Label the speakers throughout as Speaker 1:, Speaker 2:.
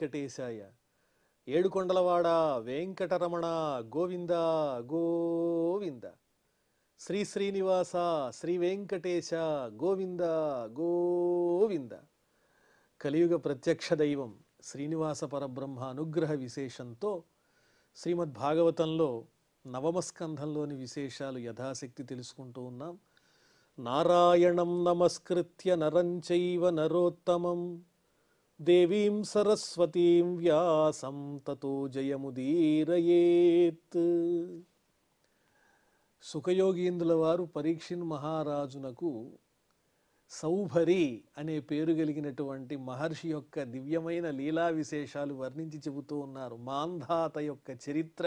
Speaker 1: వెంకటేశాయ. ఏడుకొండలవాడ వెంకటరమణ గోవింద గోవింద. శ్రీ శ్రీనివాస శ్రీ వెంకటేశ గోవింద గోవింద. కలియుగ ప్రత్యక్ష దైవం శ్రీనివాస పరబ్రహ్మ అనుగ్రహ విశేషంతో శ్రీమద్భాగవతంలో నవమ స్కంధంలోని విశేషాలు యథాశక్తి తెలుసుకుంటూ ఉన్నాం. నారాయణం నమస్కృత్య నరం చైవ నరోత్తమం దేవీం సరస్వతీం వ్యాసం తతో జయముదీరయేత్. సుఖయోగీంద్రుల వారు పరీక్షిన్ మహారాజునకు సౌభరి అనే పేరు కలిగినటువంటి మహర్షి యొక్క దివ్యమైన లీలా విశేషాలు వర్ణించి చెబుతూ ఉన్నారు. మాంధాత యొక్క చరిత్ర.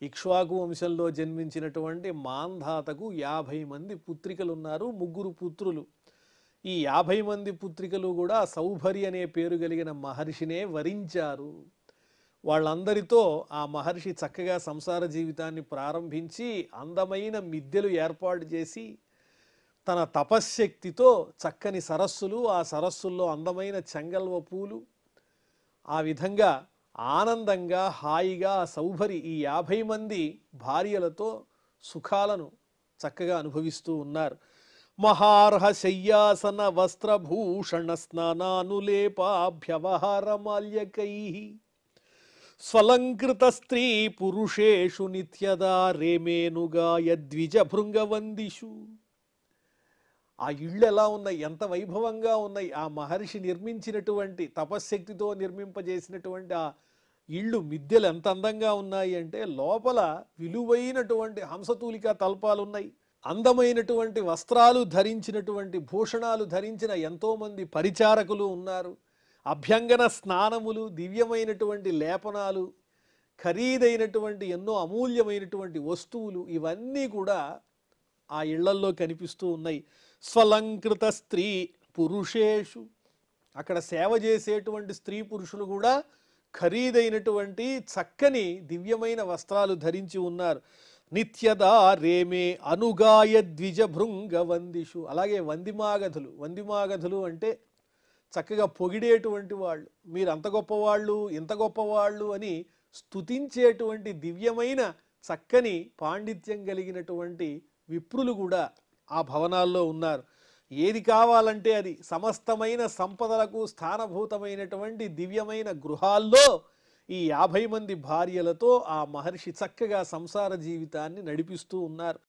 Speaker 1: ఇక్ష్వాకు వంశంలో జన్మించినటువంటి మాంధాతకు 50 మంది పుత్రికలు ఉన్నారు, 3 పుత్రులు. ఈ 50 మంది పుత్రికలు కూడా సౌభరి అనే పేరు కలిగిన మహర్షినే వరించారు. వాళ్ళందరితో ఆ మహర్షి చక్కగా సంసార జీవితాన్ని ప్రారంభించి అందమైన మిద్దెలు ఏర్పాటు చేసి తన తపశ్శక్తితో చక్కని సరస్సులు, ఆ సరస్సుల్లో అందమైన చెంగల్వ పూలు, ఆ విధంగా ఆనందంగా హాయిగా సౌభరి ఈ 50 మంది భార్యలతో సుఖాలను చక్కగా అనుభవిస్తూ ఉన్నారు. మహార్హ శయ్యాసన వస్త్రభూషణ స్నానానులేపాభ్యవహారమాల్యకై స్వలంకృత స్త్రీ పురుషేషు నిత్యదా రేమేనుగాయ ద్విజ భృంగవందిషు. ఆ ఇళ్ళు ఎలా ఉన్నాయి, ఎంత వైభవంగా ఉన్నాయి. ఆ మహర్షి నిర్మించినటువంటి తపశ్శక్తితో నిర్మింపజేసినటువంటి ఆ ఇళ్ళు మిద్దెలు ఎంత అందంగా ఉన్నాయి అంటే లోపల విలువైనటువంటి హంసతూలికా తల్పాలు ఉన్నాయి. అందమైనటువంటి వస్త్రాలు ధరించినటువంటి భూషణాలు ధరించిన ఎంతోమంది పరిచారకులు ఉన్నారు. అభ్యంగన స్నానములు, దివ్యమైనటువంటి లేపనాలు, ఖరీదైనటువంటి ఎన్నో అమూల్యమైనటువంటి వస్తువులు ఇవన్నీ కూడా ఆ ఇళ్లల్లో కనిపిస్తూ ఉన్నాయి. స్వలంకృత స్త్రీ పురుషేషు, అక్కడ సేవ చేసేటువంటి స్త్రీ పురుషులు కూడా ఖరీదైనటువంటి చక్కని దివ్యమైన వస్త్రాలు ధరించి ఉన్నారు. నిత్యదా రేమే అనుగాయ ద్విజ భృంగ వందిషు. అలాగే వందిమాగధులు. వందిమాగధులు అంటే చక్కగా పొగిడేటువంటి వాళ్ళు, మీరు అంత గొప్పవాళ్ళు ఇంత గొప్పవాళ్ళు అని స్తుతించేటువంటి దివ్యమైన చక్కని పాండిత్యం కలిగినటువంటి విప్రులు కూడా ఆ భవనాల్లో ఉన్నారు. ఏది కావాలంటే అది సమస్తమైన సంపదలకు స్థానభూతమైనటువంటి దివ్యమైన గృహాల్లో ఈ 50 మంది భార్యలతో ఆ మహర్షి చక్కగా సంసార జీవితాన్ని నడిపిస్తూ ఉన్నారు.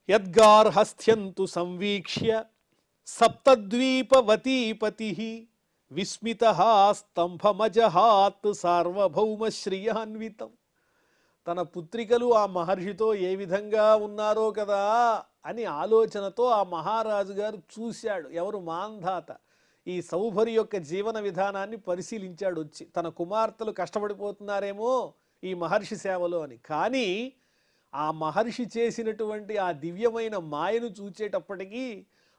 Speaker 1: యద్గార్హస్థ్యంతు సంవీక్ష్య సప్తద్వీపవతీపతి విస్మితః స్తంభమజహాత్ సార్వభౌమశ్రియాన్వితం. తన పుత్రికలు ఆ మహర్షితో ఏ విధంగా ఉన్నారో కదా అని ఆలోచనతో ఆ మహారాజు గారు చూశాడు. ఎవరు? మాంధాత. ఈ సౌభరి యొక్క జీవన విధానాన్ని పరిశీలించాడు వచ్చి. తన కుమార్తెలు కష్టపడిపోతున్నారేమో ఈ మహర్షి సేవలో అని. కానీ ఆ మహర్షి చేసినటువంటి ఆ దివ్యమైన మాయను చూచేటప్పటికీ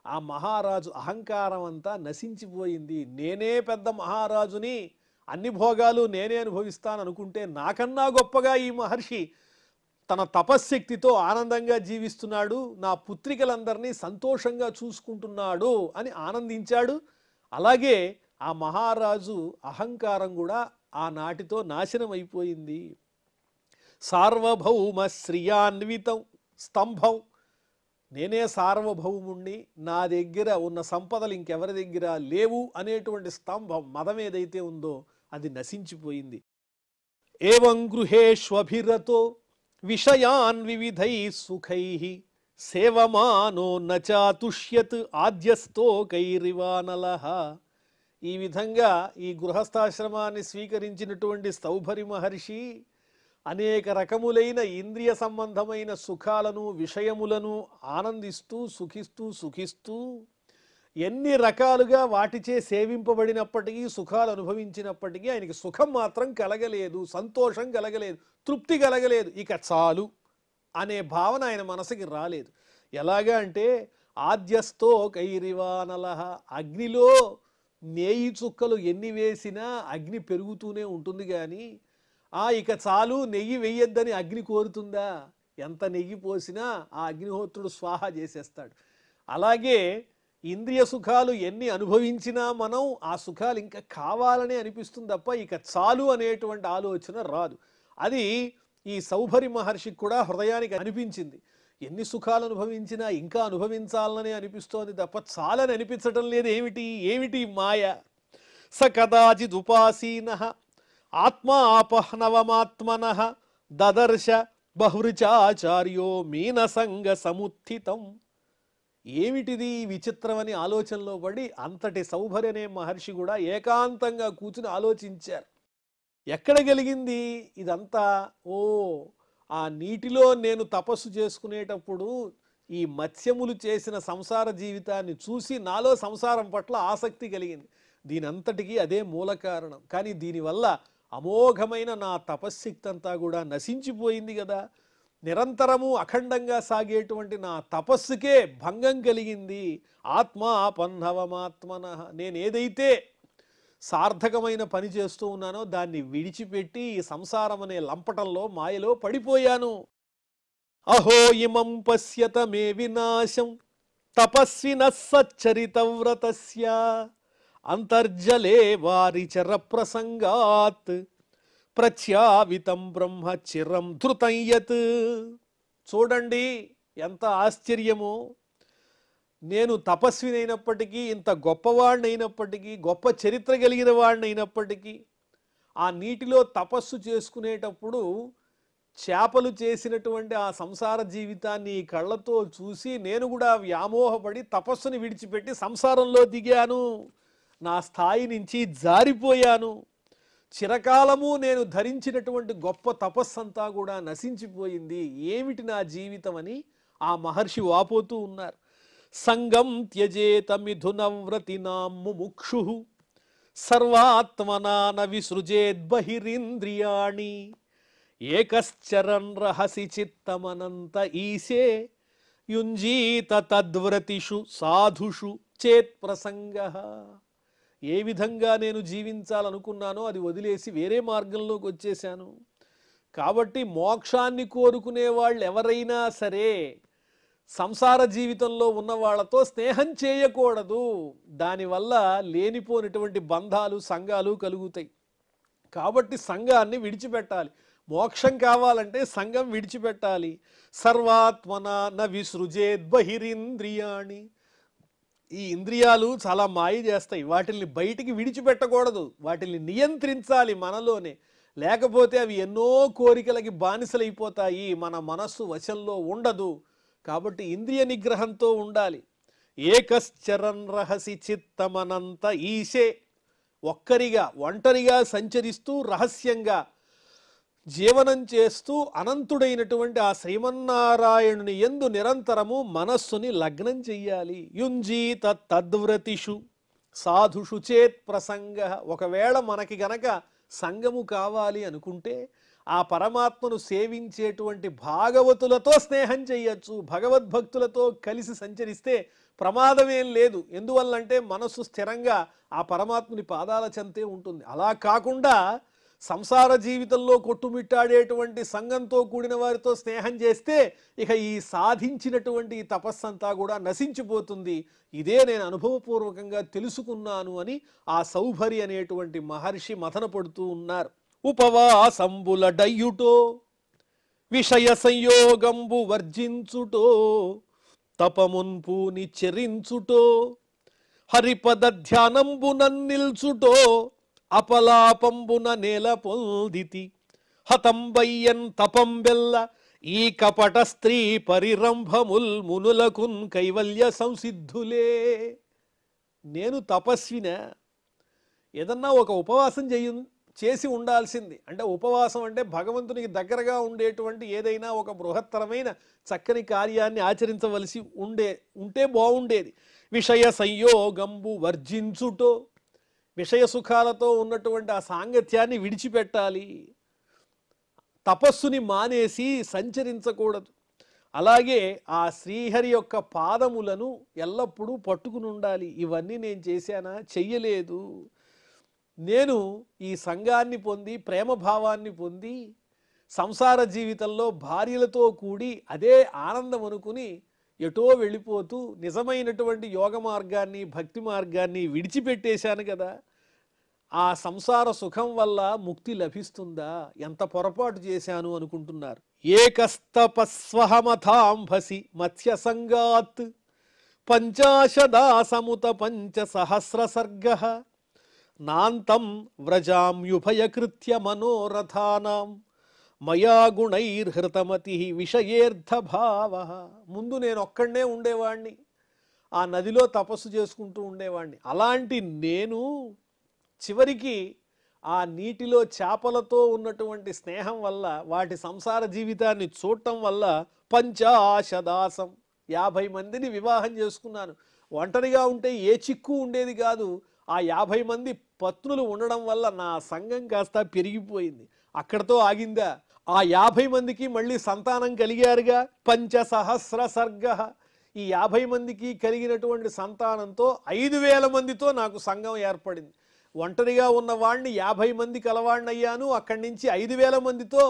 Speaker 1: ఆ మహారాజు అహంకారం అంతా నశించిపోయింది. నేనే పెద్ద మహారాజుని, అన్ని భోగాలు నేనే అనుభవిస్తాను అనుకుంటే నాకన్నా గొప్పగా ఈ మహర్షి తన తపశ్శక్తితో ఆనందంగా జీవిస్తున్నాడు, నా పుత్రికలందరినీ సంతోషంగా చూసుకుంటున్నాడు అని ఆనందించాడు. అలాగే ఆ మహారాజు అహంకారం కూడా ఆనాటితో నాశనం అయిపోయింది. సార్వభౌమ శ్రియాన్వితం స్తంభం, నేనే సార్వభౌముణ్ణి, నా దగ్గర ఉన్న సంపదలు ఇంకెవరి దగ్గర లేవు అనేటువంటి స్తంభం, మదం ఏదైతే ఉందో అది నశించిపోయింది. ఏవం గృహేష్వభిరతో విషయాన్ వివిధై సుఖై సేవమానో నచాతుష్యత్ ఆద్యస్తోకైరివానలః. ఈ విధంగా ఈ గృహస్థాశ్రమాన్ని స్వీకరించినటువంటి సౌభరి మహర్షి అనేక రకములైన ఇంద్రియ సంబంధమైన సుఖాలను విషయములను ఆనందిస్తూ సుఖిస్తూ ఎన్ని రకాలుగా వాటిచే సేవింపబడినప్పటికీ సుఖాలు అనుభవించినప్పటికీ ఆయనకి సుఖం మాత్రం కలగలేదు, సంతోషం కలగలేదు, తృప్తి కలగలేదు. ఇక చాలు అనే భావన ఆయన మనసుకి రాలేదు. ఎలాగా అంటే ఆద్యస్థో కైరివానలః, అగ్నిలో నేయి చుక్కలు ఎన్ని వేసినా అగ్ని పెరుగుతూనే ఉంటుంది కానీ ఇక చాలు నెయ్యి వెయ్యొద్దని అగ్ని కోరుతుందా? ఎంత నెయ్యి పోసినా ఆ అగ్నిహోత్రుడు స్వాహా చేసేస్తాడు. అలాగే ఇంద్రియ సుఖాలు ఎన్ని అనుభవించినా మనం ఆ సుఖాలు ఇంకా కావాలని అనిపిస్తుంది తప్ప ఇక చాలు అనేటువంటి ఆలోచన రాదు. అది ఈ సౌభరి మహర్షికి కూడా హృదయానికి అనిపించింది. ఎన్ని సుఖాలు అనుభవించినా ఇంకా అనుభవించాలని అనిపిస్తోంది తప్ప చాలని అనిపించటం లేదు. ఏమిటి ఏమిటి మాయ? స కదాచిదుపాసీనః ఆత్మాపహ్నవమాత్మనః దదర్శ బహృచాచార్యో మీనసంగ సముత్థితం. ఏమిటిది విచిత్రమని ఆలోచనలో పడి అంతటి సౌభరి అనే మహర్షి కూడా ఏకాంతంగా కూర్చుని ఆలోచించారు. ఎక్కడ కలిగింది ఇదంతా? ఓ, ఆ నీటిలో నేను తపస్సు చేసుకునేటప్పుడు ఈ మత్స్యములు చేసిన సంసార జీవితాన్ని చూసి నాలో సంసారం పట్ల ఆసక్తి కలిగింది. దీనంతటికీ అదే మూల కారణం. కానీ దీనివల్ల అమోఘమైన నా తపశ్శక్తి అంతా కూడా నశించిపోయింది కదా. నిరంతరము అఖండంగా సాగేటువంటి నా తపస్సుకే భంగం కలిగింది. ఆత్మాపన్నవమాత్మనః, నేను ఏదైతే సార్థకమైన పని చేస్తూ ఉన్నానో దాన్ని విడిచిపెట్టి ఈ సంసారం అనే లంపటంలో మాయలో పడిపోయాను. అహో ఇమం పశ్యత మే వినాశం తపస్వినః సచ్చరితవ్రతస్య అంతర్జలే వారిచర ప్రసంగాత్ ప్రత్యావితం బ్రహ్మ చిరం ధృతం యత్. చూడండి ఎంత ఆశ్చర్యమో. నేను తపస్వినైనప్పటికీ, ఇంత గొప్పవాడినైనప్పటికీ, గొప్ప చరిత్ర కలిగిన వాడినైనప్పటికీ, ఆ నీటిలో తపస్సు చేసుకునేటప్పుడు చేపలు చేసినటువంటి ఆ సంసార జీవితాన్ని కళ్ళతో చూసి నేను కూడా వ్యామోహపడి తపస్సుని విడిచిపెట్టి సంసారంలో దిగాను. నా స్థాయి నుంచి జారిపోయాను. చిరకాలము నేను ధరించినటువంటి గొప్ప తపస్సంతా కూడా నశించిపోయింది. ఏమిటి నా జీవితం అని ఆ మహర్షి వాపోతూ ఉన్నారు. సంగం త్యజేత మిథునవ్రతినాం ముముక్షు సర్వాత్మనా న విసృజేద్ బహిరింద్రియాణి ఏకశ్చరన్ రహసి చిత్తమనంత ఈశే యుంజీత తద్వ్రతిషు సాధుషు చేత్ ప్రసంగః. ఏ విధంగా నేను జీవించాలనుకున్నానో అది వదిలేసి వేరే మార్గంలోకి వచ్చేసాను. కాబట్టి మోక్షాన్ని కోరుకునే వాళ్ళు ఎవరైనా సరే సంసార జీవితంలో ఉన్న వాళ్ళతో స్నేహం చేయకూడదు. దానివల్ల లేనిపోయినటువంటి బంధాలు సంఘాలు కలుగుతాయి. కాబట్టి సంఘాన్ని విడిచిపెట్టాలి. మోక్షం కావాలంటే సంఘం విడిచిపెట్టాలి. సర్వాత్మన న విసృజేద్ బహిరింద్రియాణి. ఈ ఇంద్రియాలు చాలా మాయ చేస్తాయి. వాటిల్ని బయటికి విడిచిపెట్టకూడదు. వాటిల్ని నియంత్రించాలి మనలోనే. లేకపోతే అవి ఎన్నో కోరికలకి బానిసలైపోతాయి. మన మనస్సు వశంలో ఉండదు. కాబట్టి ఇంద్రియ నిగ్రహంతో ఉండాలి. ఏకశ్చరన్ రహసి చిత్తమనంత ఈశే. ఒక్కరిగా ఒంటరిగా సంచరిస్తూ రహస్యంగా జీవనం చేస్తూ అనంతుడైనటువంటి ఆ శ్రీమన్నారాయణుని యందు నిరంతరము మనస్సుని లగ్నం చెయ్యాలి. యుంజీత తద్వ్రతిషు సాధుషు చేత్ ప్రసంగ. ఒకవేళ మనకి గనక సంగము కావాలి అనుకుంటే ఆ పరమాత్మను సేవించేటువంటి భాగవతులతో స్నేహం చెయ్యొచ్చు. భగవద్భక్తులతో కలిసి సంచరిస్తే ప్రమాదమేం లేదు. ఎందువల్లంటే మనస్సు స్థిరంగా ఆ పరమాత్ముని పాదాల చెంతే ఉంటుంది. అలా కాకుండా సంసార జీవితంలో కొట్టుమిట్టాడేటువంటి సంఘంతో కూడిన వారితో స్నేహం చేస్తే ఇక ఈ సాధించినటువంటి తపస్సంతా కూడా నశించిపోతుంది. ఇదే నేను అనుభవపూర్వకంగా తెలుసుకున్నాను అని ఆ సౌభరి అనేటువంటి మహర్షి మథన పడుతూ ఉన్నారు. ఉపవాసంబుల డయ్యుటో విషయ సంయోగంబు వర్జించుటో తపమున్పూని చెరించుటో హరిపద ధ్యానంబునన్నిల్చుటో అపలాపంబున నేల పొందితి హతంబయ్యన్ తపంబెల్ల ఈ కపట స్త్రీ పరిరంభముల్ మునులకున్ కైవల్య సంసిద్ధులే. నేను తపస్విన, ఏదన్నా ఒక ఉపవాసం చేసి ఉండాల్సింది. అంటే ఉపవాసం అంటే భగవంతునికి దగ్గరగా ఉండేటువంటి ఏదైనా ఒక బృహత్తరమైన చక్కని కార్యాన్ని ఆచరించవలసి ఉంటే బాగుండేది. విషయ సంయోగంబు వర్జించుటో, విషయ సుఖాలతో ఉన్నటువంటి ఆ సాంగత్యాన్ని విడిచిపెట్టాలి. తపస్సుని మానేసి సంచరించకూడదు. అలాగే ఆ శ్రీహరి యొక్క పాదములను ఎల్లప్పుడూ పట్టుకుని ఉండాలి. ఇవన్నీ నేను చేశానా? చెయ్యలేదు. నేను ఈ సంఘాన్ని పొంది ప్రేమభావాన్ని పొంది సంసార జీవితంలో భార్యలతో కూడి అదే ఆనందం అనుకుని ఎటో వెళ్ళిపోతూ నిజమైనటువంటి యోగ మార్గాన్ని భక్తి మార్గాన్ని విడిచిపెట్టేశాను కదా, ఆ సంసార సుఖం వల్ల ముక్తి లభిస్తుందా, ఎంత పొరపాటు చేశాను అనుకుంటున్నారు. ఏకస్తపస్వహమథాంభసి మత్స్య సంగాత్ పంచాశదాసముత పంచ సహస్రసర్గ నాంతం వ్రజామ్యుభయకృత్య మనోరథానాం మయా గుణైర్హృతమతి విషయేర్థభావ. ముందు నేను ఒక్కడే ఉండేవాణ్ణి, ఆ నదిలో తపస్సు చేసుకుంటూ ఉండేవాణ్ణి. అలాంటి నేను చివరికి ఆ నీటిలో చేపలతో ఉన్నటువంటి స్నేహం వల్ల, వాటి సంసార జీవితాన్ని చూడటం వల్ల పంచాశదాసం 50 మందిని వివాహం చేసుకున్నాను. ఒంటరిగా ఉంటే ఏ చిక్కు ఉండేది కాదు. ఆ 50 మంది పత్నులు ఉండడం వల్ల నా సంఘం కాస్త పెరిగిపోయింది. అక్కడతో ఆగిందా? ఆ 50 మందికి మళ్ళీ సంతానం కలిగారుగా. పంచసహస్ర సర్గ. ఈ 50 మందికి కలిగినటువంటి సంతానంతో 5000 మందితో నాకు సంఘం ఏర్పడింది. ఒంటరిగా ఉన్నవాణ్ణి 50 మంది కలవాణ్ణి అయ్యాను. అక్కడి నుంచి 5000 మందితో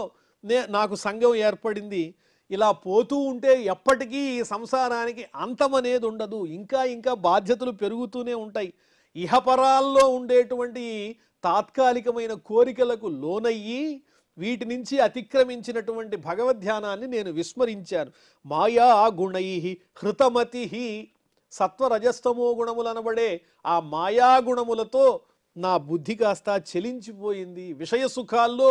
Speaker 1: నాకు సంఘం ఏర్పడింది. ఇలా పోతూ ఉంటే ఎప్పటికీ ఈ సంసారానికి అంతమనేది ఉండదు. ఇంకా ఇంకా బాధ్యతలు పెరుగుతూనే ఉంటాయి. ఇహపరాల్లో ఉండేటువంటి తాత్కాలికమైన కోరికలకు లోనయ్యి వీటి నుంచి అతిక్రమించినటువంటి భగవద్ధ్యానాన్ని నేను విస్మరించాను. మాయా గుణై హృతమతి. సత్వరజస్తమో గుణములనబడే ఆ మాయాగుణములతో నా బుద్ధి కాస్త చెలించిపోయింది. విషయ సుఖాల్లో,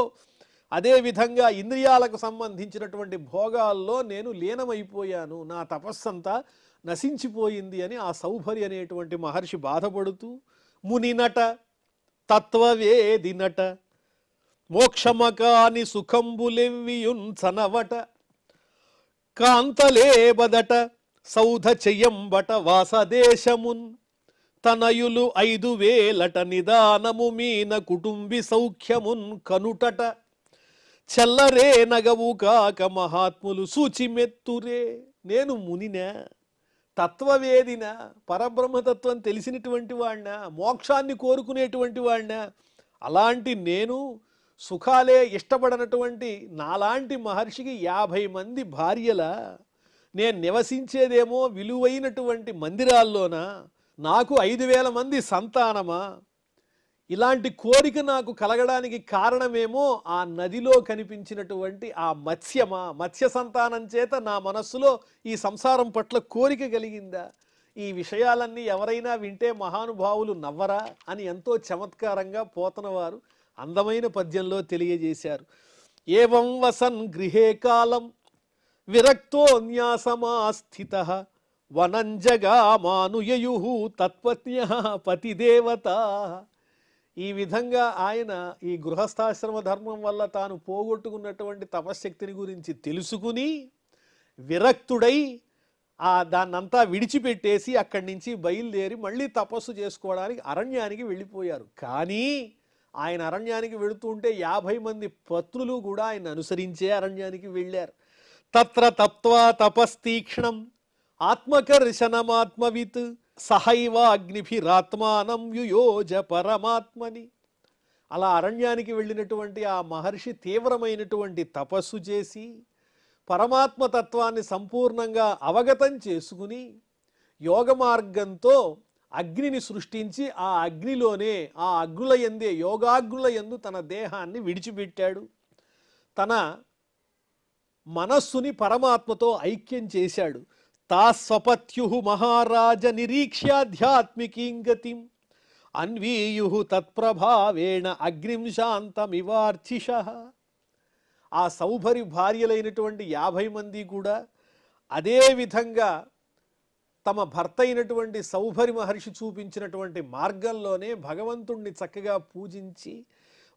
Speaker 1: అదేవిధంగా ఇంద్రియాలకు సంబంధించినటువంటి భోగాల్లో నేను లీనమైపోయాను. నా తపస్సంతా నశించిపోయింది అని ఆ సౌభరి అనేటువంటి మహర్షి బాధపడుతూ, మునినట తత్వవేదినట మోక్షమకాని సుఖంబులెవ్వియున్సనవట కాంతలేబదట సౌధ చెయ్యంబట వాసదేశమున్ తనయులు 5000 నిదానము మీన కుటుంబి సౌఖ్యమున్ కనుటట చల్లరే నగవు కాక మహాత్ములు సూచిమెత్తురే. నేను మునినా, తత్వవేదినా, పరబ్రహ్మతత్వం తెలిసినటువంటి వాడినా, మోక్షాన్ని కోరుకునేటువంటి వాడినా? అలాంటి నేను సుఖాలే ఇష్టపడనటువంటి నాలాంటి మహర్షికి 50 మంది భార్యలా? నేను నివసించేదేమో విలువైనటువంటి మందిరాల్లోనా? నాకు 5000 మంది సంతానమా? ఇలాంటి కోరిక నాకు కలగడానికి కారణమేమో ఆ నదిలో కనిపించినటువంటి ఆ మత్స్యమా? మత్స్య సంతానం చేత నా మనస్సులో ఈ సంసారం పట్ల కోరిక కలిగిందా? ఈ విషయాలన్నీ ఎవరైనా వింటే మహానుభావులు నవ్వరా అని ఎంతో చమత్కారంగా పోతనవారు అందమైన పద్యంలో తెలియజేశారు. ఏవం వసన్ గృహే కాలం విరక్తోన్యాసమాస్థితః వనంజగామానుయయుః తత్పత్న్యః పతిదేవతాః. ఈ విధంగా ఆయన ఈ గృహస్థాశ్రమ ధర్మం వల్ల తాను పోగొట్టుకున్నటువంటి తపశ్శక్తిని గురించి తెలుసుకుని విరక్తుడై దాన్నంతా విడిచిపెట్టేసి అక్కడి నుంచి బయలుదేరి మళ్ళీ తపస్సు చేసుకోవడానికి అరణ్యానికి వెళ్ళిపోయారు. కానీ ఆయన అరణ్యానికి వెళుతుంటే 50 మంది పత్నులు కూడా ఆయన అనుసరించే అరణ్యానికి వెళ్ళారు. తత్ర తప్త్వా తపస్తీక్ష్ణం ఆత్మకర్షణమాత్మవిత్ సహైవ అగ్నిభిరాత్మానం యుయోజ పరమాత్మని. అలా అరణ్యానికి వెళ్ళినటువంటి ఆ మహర్షి తీవ్రమైనటువంటి తపస్సు చేసి పరమాత్మతత్వాన్ని సంపూర్ణంగా అవగతం చేసుకుని యోగ మార్గంతో అగ్నిని సృష్టించి ఆ అగ్నిలోనే, ఆ అగ్నుల యందే, యోగాగ్నుల యందు తన దేహాన్ని విడిచిపెట్టాడు. తన మనస్సుని పరమాత్మతో ఐక్యం చేశాడు. తా స్వపత్యుః మహారాజ నిరీక్ష్యాధ్యాత్మికీం గతిం అన్వీయుః తత్ప్రభావేణ అగ్నిం శాంతమివార్చిషః. ఆ సౌభరి భార్యలైనటువంటి 50 మంది కూడా అదే విధంగా తమ భర్త అయినటువంటి సౌభరి మహర్షి చూపించినటువంటి మార్గంలోనే భగవంతుణ్ణి చక్కగా పూజించి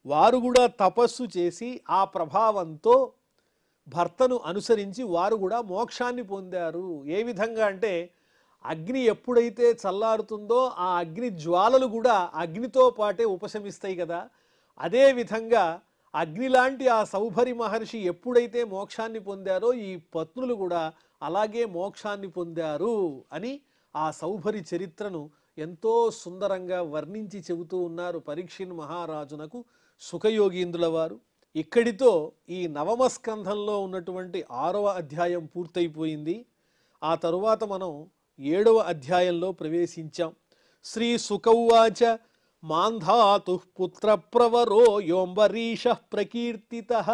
Speaker 1: వారు కూడా తపస్సు చేసి ఆ ప్రభావంతో భర్తను అనుసరించి వారు కూడా మోక్షాన్ని పొందారు. ఏ విధంగా అంటే అగ్ని ఎప్పుడైతే చల్లారుతుందో ఆ అగ్ని జ్వాలలు కూడా అగ్నితో పాటే ఉపశమిస్తాయి కదా. అదే విధంగా అగ్నిలాంటి ఆ సౌభరి మహర్షి ఎప్పుడైతే మోక్షాన్ని పొందారో ఈ పత్నులు కూడా అలాగే మోక్షాన్ని పొందారు అని ఆ సౌభరి చరిత్రను ఎంతో సుందరంగా వర్ణించి చెబుతూ ఉన్నారు పరీక్షిన్ మహారాజునకు సుఖయోగీంద్రుల వారు. ఇక్కడితో ఈ 9వ స్కంధంలో ఉన్నటువంటి 6వ అధ్యాయం పూర్తయిపోయింది. ఆ తరువాత మనం 7వ అధ్యాయంలో ప్రవేశించాం. శ్రీ సుకౌవాచ మాంధాతు పుత్ర ప్రవరో యోంబరీష ప్రకీర్తితః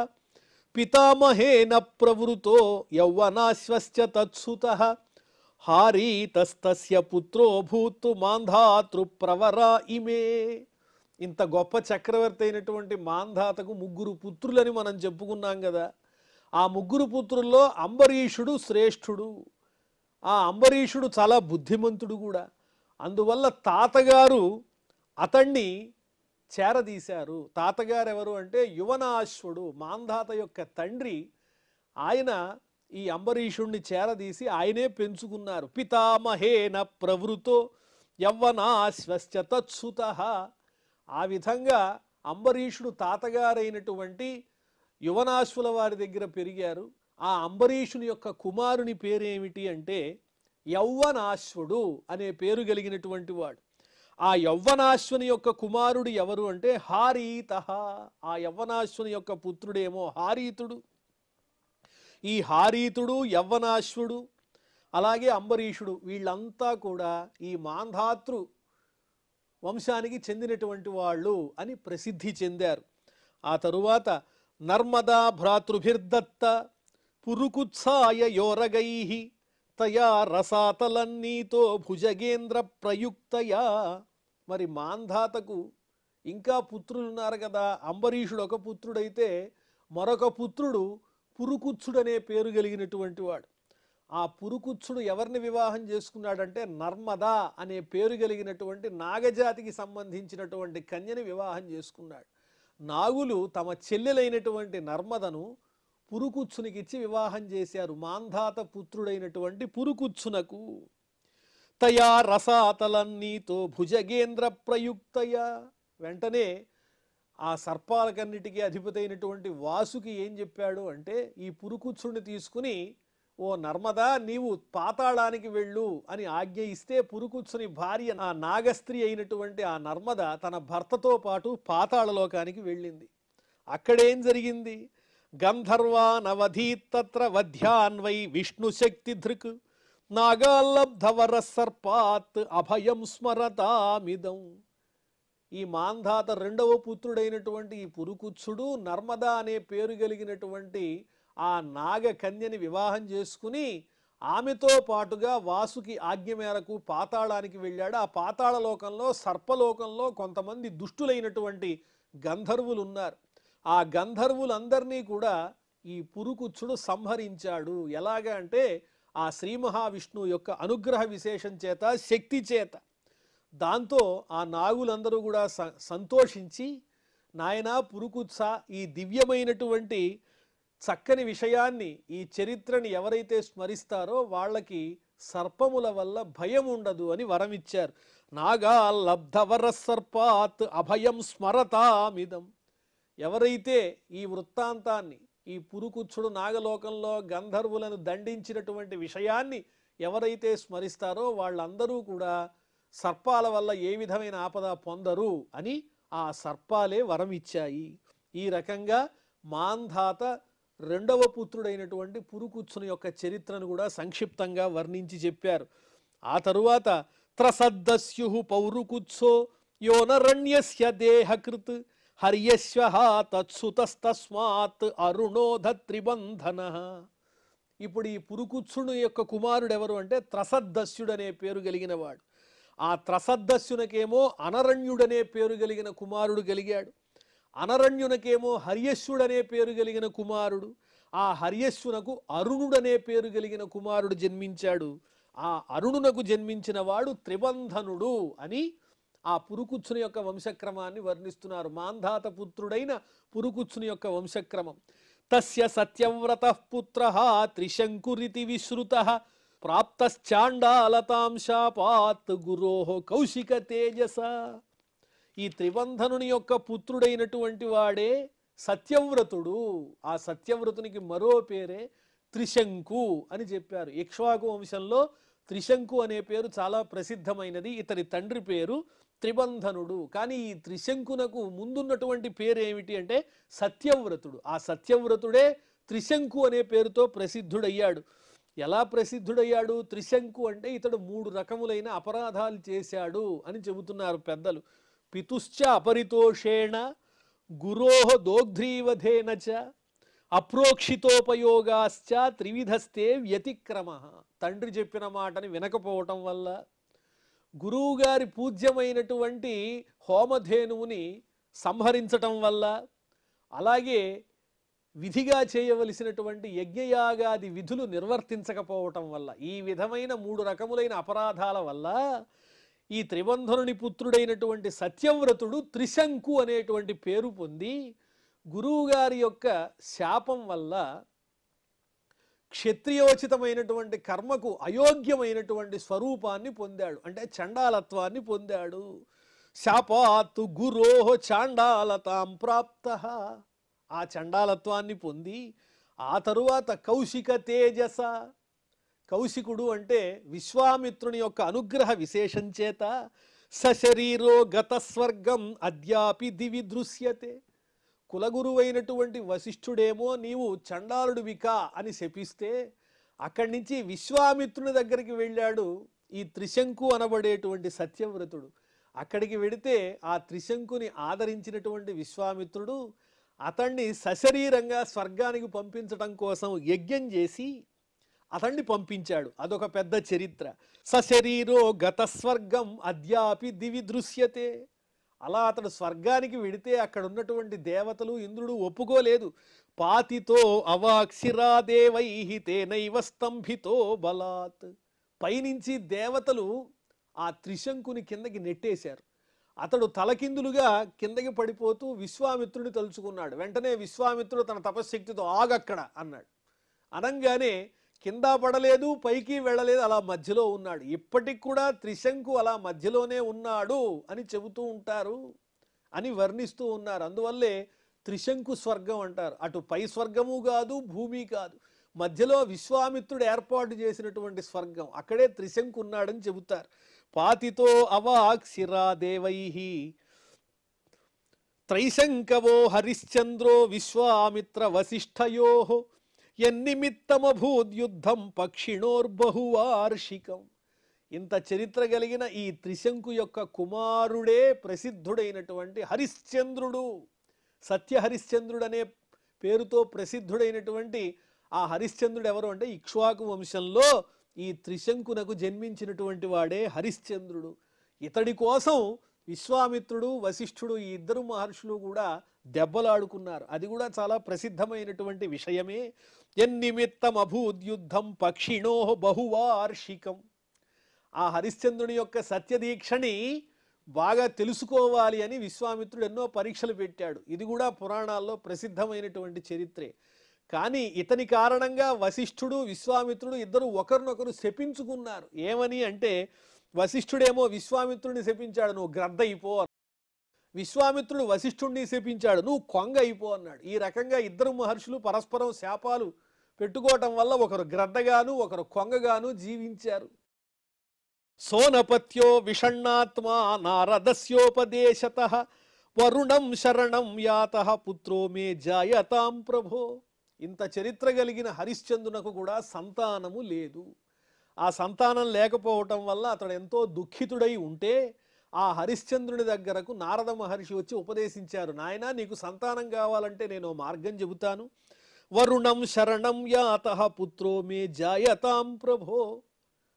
Speaker 1: పితామహేన ప్రవృతో యౌవనాశ్వశ్చ తత్సుతః హారీతస్తస్య పుత్రో భూతు మాంధాతృ ప్రవరా ఇమే. ఇంత గొప్ప చక్రవర్తి అయినటువంటి మాంధాతకు 3 పుత్రులని మనం చెప్పుకున్నాం కదా. ఆ 3 పుత్రుల్లో అంబరీషుడు శ్రేష్ఠుడు. ఆ అంబరీషుడు చాలా బుద్ధిమంతుడు కూడా. అందువల్ల తాతగారు అతన్ని చేరదీశారు. తాతగారు ఎవరు అంటే యువనాశ్వుడు, మాంధాత యొక్క తండ్రి. ఆయన ఈ అంబరీషుణ్ణి చేరదీసి ఆయనే పెంచుకున్నారు. పితామహేన ప్రవృతో యవ్వనాశ్వశ్చ తత్సుతః. ఆ విధంగా అంబరీషుడు తాతగారైనటువంటి యువనాశ్వుల వారి దగ్గర పెరిగారు. ఆ అంబరీషుని యొక్క కుమారుని పేరేమిటి అంటే యౌవనాశ్వుడు అనే పేరు కలిగినటువంటి వాడు. ఆ యౌవనాశ్వుని యొక్క కుమారుడు ఎవరు అంటే హారీతః. ఆ యౌవనాశ్వుని యొక్క పుత్రుడేమో హారీతుడు. ఈ హారీతుడు, యవ్వనాశ్వుడు, అలాగే అంబరీషుడు వీళ్ళంతా కూడా ఈ మాంధాతృ వంశానికి చెందినటువంటి వాళ్ళు అని ప్రసిద్ధి చెందారు. ఆ తరువాత నర్మదా భ్రాతృభిర్దత్త పురుకుత్సాయ యోరగైః తయా రసాతలన్నీతో భుజగేంద్ర ప్రయుక్తయా. మరి మాంధాతకు ఇంకా పుత్రులున్నారు కదా. అంబరీషుడు ఒక పుత్రుడైతే మరొక పుత్రుడు పురుకుత్సుడనే పేరు కలిగినటువంటి వాడు. ఆ పురుకుత్సుడు ఎవరిని వివాహం చేసుకున్నాడంటే నర్మదా అనే పేరు కలిగినటువంటి నాగజాతికి సంబంధించినటువంటి కన్యని వివాహం చేసుకున్నాడు. నాగులు తమ చెల్లెలైనటువంటి నర్మదను పురుకుత్సునికిచ్చి వివాహం చేశారు. మాంధాత పుత్రుడైనటువంటి పురుకుత్సునకు. తయా రసాతలన్నీతో భుజగేంద్ర ప్రయుక్తయ. వెంటనే ఆ సర్పాలకన్నిటికీ అధిపతి అయినటువంటి వాసుకి ఏం చెప్పాడు అంటే ఈ పురుకుత్సుడిని తీసుకుని ఓ నర్మదా నీవు పాతాళానికి వెళ్ళు అని ఆజ్ఞ ఇస్తే పురుకుత్సుని భార్య ఆ నాగస్త్రీ అయినటువంటి ఆ నర్మద తన భర్తతో పాటు పాతాళలోకానికి వెళ్ళింది. అక్కడేం జరిగింది? గంధర్వానవధీత్తత్ర వధ్యాన్వై విష్ణుశక్తి ధృక్ నాగాల్లబ్ధవర సర్పాత్ అభయం స్మరతామిదం. ఈ మాంధాత 2వ పుత్రుడైనటువంటి ఈ పురుకుత్సుడు నర్మదా అనే పేరు కలిగినటువంటి ఆ నాగ కన్యని వివాహం చేసుకుని ఆమెతో పాటుగా వాసుకి ఆజ్ఞ మేరకు పాతాళానికి వెళ్ళాడు. ఆ పాతాళ లోకంలో సర్పలోకంలో కొంతమంది దుష్టులైనటువంటి గంధర్వులు ఉన్నారు. ఆ గంధర్వులందరినీ కూడా ఈ పురుకుత్సుడు సంహరించాడు. ఎలాగా అంటే ఆ శ్రీ మహావిష్ణువు యొక్క అనుగ్రహ విశేషం చేత, శక్తి చేత. దాంతో ఆ నాగులందరూ కూడా సంతోషించి నాయనా పురుకుత్స ఈ దివ్యమైనటువంటి చక్కని విషయాన్ని, ఈ చరిత్రని ఎవరైతే స్మరిస్తారో వాళ్ళకి సర్పముల వల్ల భయం ఉండదు అని వరమిచ్చారు. నాగాల్లబ్ధవర సర్పాత్ అభయం స్మరతామిదం. ఎవరైతే ఈ వృత్తాంతాన్ని, ఈ పురుకుత్సుడు నాగలోకంలో గంధర్వులను దండించినటువంటి విషయాన్ని ఎవరైతే స్మరిస్తారో వాళ్ళందరూ కూడా సర్పాల వల్ల ఏ విధమైన ఆపద పొందరు అని ఆ సర్పాలే వరం ఇచ్చాయి. ఈ రకంగా మాంధాత 2వ పుత్రుడైనటువంటి పురుకుత్సుని యొక్క చరిత్రను కూడా సంక్షిప్తంగా వర్ణించి చెప్పారు. ఆ తరువాత త్రసద్దస్యు పౌరుకుత్సో యోనరణ్యస్య దేహకృత్ హర్యశ్వ తత్సుతస్తస్మాత్ అరుణోధ త్రిబంధన. ఇప్పుడు ఈ పురుకుత్సుడు యొక్క కుమారుడు ఎవరు అంటే త్రసద్దస్యుడనే పేరు కలిగిన వాడు. ఆ త్రసద్దస్యునకేమో అనరణ్యుడనే పేరు కలిగిన కుమారుడు కలిగాడు. అనరణ్యునకేమో హర్యశ్వుడనే పేరు కలిగిన కుమారుడు. ఆ హర్యశ్వునకు అరుణుడనే పేరు కలిగిన కుమారుడు జన్మించాడు. ఆ అరుణునకు జన్మించిన వాడు త్రిబంధనుడు అని ఆ పురుకుత్సుని యొక్క వంశక్రమాన్ని వర్ణిస్తున్నారు. మాంధాత పుత్రుడైన పురుకుత్సుని యొక్క వంశక్రమం. తస్య సత్యవ్రత పుత్ర త్రిశంకురితి విశ్రుత ప్రాప్తశ్చాండాలతాం శాపాత్ గురోః కౌశిక తేజస. ఈ త్రిబంధనుని యొక్క పుత్రుడైనటువంటి వాడే సత్యవ్రతుడు. ఆ సత్యవ్రతునికి మరో పేరే త్రిశంకు అని చెప్పారు. ఇక్ష్వాకు వంశంలో త్రిశంకు అనే పేరు చాలా ప్రసిద్ధమైనది. ఇతని తండ్రి పేరు త్రిబంధనుడు. కానీ ఈ త్రిశంకునకు ముందున్నటువంటి పేరు ఏమిటి అంటే సత్యవ్రతుడు. ఆ సత్యవ్రతుడే త్రిశంకు అనే పేరుతో ప్రసిద్ధుడయ్యాడు. ఎలా ప్రసిద్ధుడయ్యాడు? త్రిశంకు అంటే ఇతడు 3 రకములైన అపరాధాలు చేశాడు అని చెబుతున్నారు పెద్దలు. పితుశ్చ అపరితోషేణ గురోహ దోగ్ధ్రీవధేన చ అప్రోక్షితోపయోగాశ్చ త్రివిధస్తే వ్యతిక్రమ. తండ్రి చెప్పిన మాటని వినకపోవటం వల్ల, గురువుగారి పూజ్యమైనటువంటి హోమధేనువుని సంహరించటం వల్ల, అలాగే విధిగా చేయవలసినటువంటి యజ్ఞయాగాది విధులు నిర్వర్తించకపోవటం వల్ల, ఈ విధమైన 3 రకములైన అపరాధాల వల్ల ఈ త్రిబంధనుని పుత్రుడైనటువంటి సత్యవ్రతుడు త్రిశంకు అనేటువంటి పేరు పొంది, గురువుగారి యొక్క శాపం వల్ల క్షత్రియోచితమైనటువంటి కర్మకు అయోగ్యమైనటువంటి స్వరూపాన్ని పొందాడు, అంటే చండాలత్వాన్ని పొందాడు. శాపాత్తు గురోహ చాండాలతాం ప్రాప్తః. ఆ చండాలత్వాన్ని పొంది ఆ తరువాత కౌశిక తేజస, కౌశికుడు అంటే విశ్వామిత్రుని యొక్క అనుగ్రహ విశేషం చేత సశరీరో గతస్వర్గం అద్యాపి దివి దృశ్యతే. కులగురువైనటువంటి వశిష్ఠుడేమో నీవు చండాలుడివికా అని శపిస్తే, అక్కడి నుంచి విశ్వామిత్రుని దగ్గరికి వెళ్ళాడు ఈ త్రిశంకు అనబడేటువంటి సత్యవ్రతుడు. అక్కడికి వెడితే ఆ త్రిశంకుని ఆదరించినటువంటి విశ్వామిత్రుడు అతన్ని సశరీరంగా స్వర్గానికి పంపించడం కోసం యజ్ఞం చేసి అతన్ని పంపించాడు. అదొక పెద్ద చరిత్ర. సశరీరో గతస్వర్గం అద్యాపి దివి దృశ్యతే. అలా అతడు స్వర్గానికి వెడితే అక్కడ ఉన్నటువంటి దేవతలు, ఇంద్రుడు ఒప్పుకోలేదు. పాతితో అవాక్షిరాదేవై తేనైవ స్తంభితో బలాత్. పైనుంచి దేవతలు ఆ త్రిశంకుని కిందకి నెట్టేశారు. అతడు తలకిందులుగా కిందకి పడిపోతూ విశ్వామిత్రుడిని తలుచుకున్నాడు. వెంటనే విశ్వామిత్రుడు తన తపశ్శక్తితో ఆగక్కడ అన్నాడు. అనంగానే కింద పడలేదు, పైకి వెళ్ళలేదు, అలా మధ్యలో ఉన్నాడు. ఇప్పటికి కూడా త్రిశంకు అలా మధ్యలోనే ఉన్నాడు అని చెబుతూ ఉంటారు, అని వర్ణిస్తూ ఉన్నారు. అందువల్లే త్రిశంకు స్వర్గం అంటారు. అటు పై స్వర్గము కాదు, భూమి కాదు, మధ్యలో విశ్వామిత్రుడు ఏర్పాటు చేసినటువంటి స్వర్గం, అక్కడే త్రిశంకు ఉన్నాడని చెబుతారు. పాతితో అవాక్షిరాదేవై త్రైశంకవో హరిశ్చంద్రో విశ్వామిత్ర వశిష్ఠయో యన్నిమిత్తమభూద్యుద్ధం పక్షిణోర్బహువార్షికం. ఇంత చరిత్ర కలిగిన ఈ త్రిశంకు యొక్క కుమారుడే ప్రసిద్ధుడైనటువంటి హరిశ్చంద్రుడు. సత్యహరిశ్చంద్రుడు అనే పేరుతో ప్రసిద్ధుడైనటువంటి ఆ హరిశ్చంద్రుడు ఎవరు అంటే ఇక్ష్వాకు వంశంలో ఈ త్రిశంకునకు జన్మించినటువంటి వాడే హరిశ్చంద్రుడు. ఇతడి కోసం విశ్వామిత్రుడు, వశిష్ఠుడు, ఈ ఇద్దరు మహర్షులు కూడా దెబ్బలాడుకున్నారు. అది కూడా చాలా ప్రసిద్ధమైనటువంటి విషయమే. యన్నిమిత్తం అభూద్యుద్ధం పక్షిణో బహువార్షికం. ఆ హరిశ్చంద్రుని యొక్క సత్యదీక్షని బాగా తెలుసుకోవాలి అని విశ్వామిత్రుడు ఎన్నో పరీక్షలు పెట్టాడు. ఇది కూడా పురాణాల్లో ప్రసిద్ధమైనటువంటి చరిత్రే. కానీ ఇతని కారణంగా వశిష్ఠుడు, విశ్వామిత్రుడు ఇద్దరు ఒకరినొకరు శపించుకున్నారు. ఏమని అంటే, వశిష్ఠుడేమో విశ్వామిత్రుడిని శపించాడు, నువ్వు గ్రద్ద అయిపో. విశ్వామిత్రుడు వశిష్ఠుడిని శపించాడు, నువ్వు కొంగ అయిపో అన్నాడు. ఈ రకంగా ఇద్దరు మహర్షులు పరస్పరం శాపాలు పెట్టుకోవటం వల్ల ఒకరు గ్రద్దగాను ఒకరు కొంగగాను జీవించారు. సోనపత్యో విషణ్ణాత్మా నారదస్యోపదేశతః వరుణం శరణం యాతః పుత్రో మే జాయతాం ప్రభో. ఇంత చరిత్ర కలిగిన హరిశ్చంద్రునకు కూడా సంతానము లేదు. ఆ సంతానం లేకపోవటం వల్ల అతడు ఎంతో దుఃఖితుడై ఉంటే ఆ హరిశ్చంద్రుని దగ్గరకు నారద మహర్షి వచ్చి ఉపదేశించారు. నాయనా, నీకు సంతానం కావాలంటే నేను మార్గం చెబుతాను. వరుణం శరణం యాతః పుత్రో మే జాయతాం ప్రభో.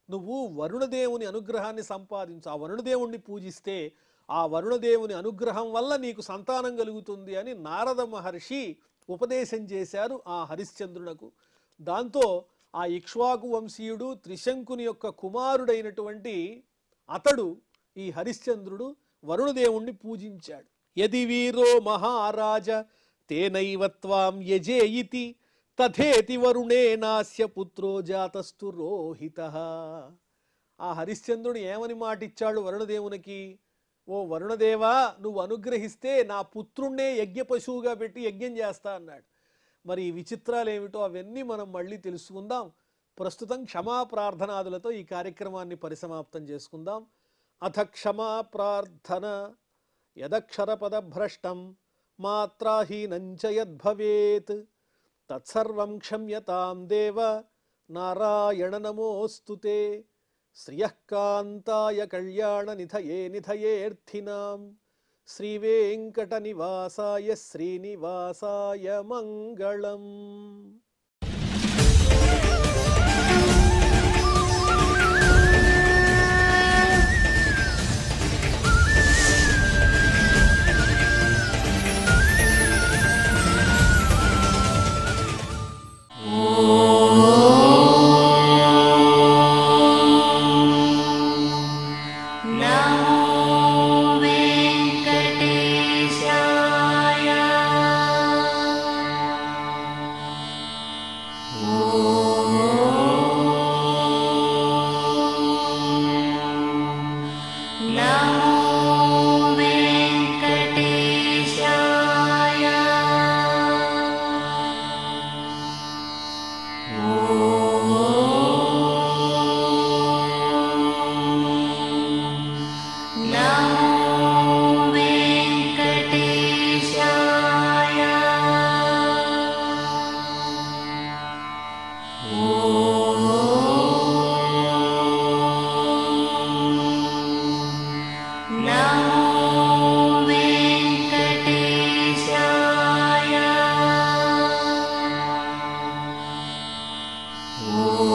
Speaker 1: నువ్వు వరుణదేవుని అనుగ్రహాన్ని సంపాదించు. ఆ వరుణదేవుణ్ణి పూజిస్తే ఆ వరుణదేవుని అనుగ్రహం వల్ల నీకు సంతానం కలుగుతుంది అని నారద మహర్షి ఉపదేశం చేశారు ఆ హరిశ్చంద్రునకు. దాంతో ఆ ఇక్ష్వాకు వంశీయుడు త్రిశంకుని యొక్క కుమారుడైనటువంటి అతడు ఈ హరిశ్చంద్రుడు వరుణదేవుణ్ణి పూజించాడు. యది వీరో మహారాజ తేనైవ త్వాం యజేయితి తథేతి వరుణేనాస్య పుత్రో జాతస్తు రోహితః. ఆ హరిశ్చంద్రుడు ఏమని మాటిచ్చాడు వరుణదేవునికి? ఓ వరుణదేవా, నువ్వు అనుగ్రహిస్తే నా పుత్రుణ్ణే యజ్ఞ పశువుగా పెట్టి యజ్ఞం చేస్తా అన్నాడు. మరి ఈ విచిత్రాలు ఏమిటో అవన్నీ మనం మళ్ళీ తెలుసుకుందాం. ప్రస్తుతం క్షమా ప్రార్థనాదులతో ఈ కార్యక్రమాన్ని పరిసమాప్తం చేసుకుందాం. అథ క్షమా ప్రార్థన. యదక్షర పదభ్రష్టం మాత్రాహీనం చ యద్భవేత్ తత్సర్వం క్షమ్యతాం దేవ నారాయణ నమోస్తుతే. శ్రియః కాంతాయ కళ్యాణ నిధయే నిధయేర్థినాం శ్రీవేంకట నివాసాయ శ్రీనివాసాయ మంగళం.
Speaker 2: Oh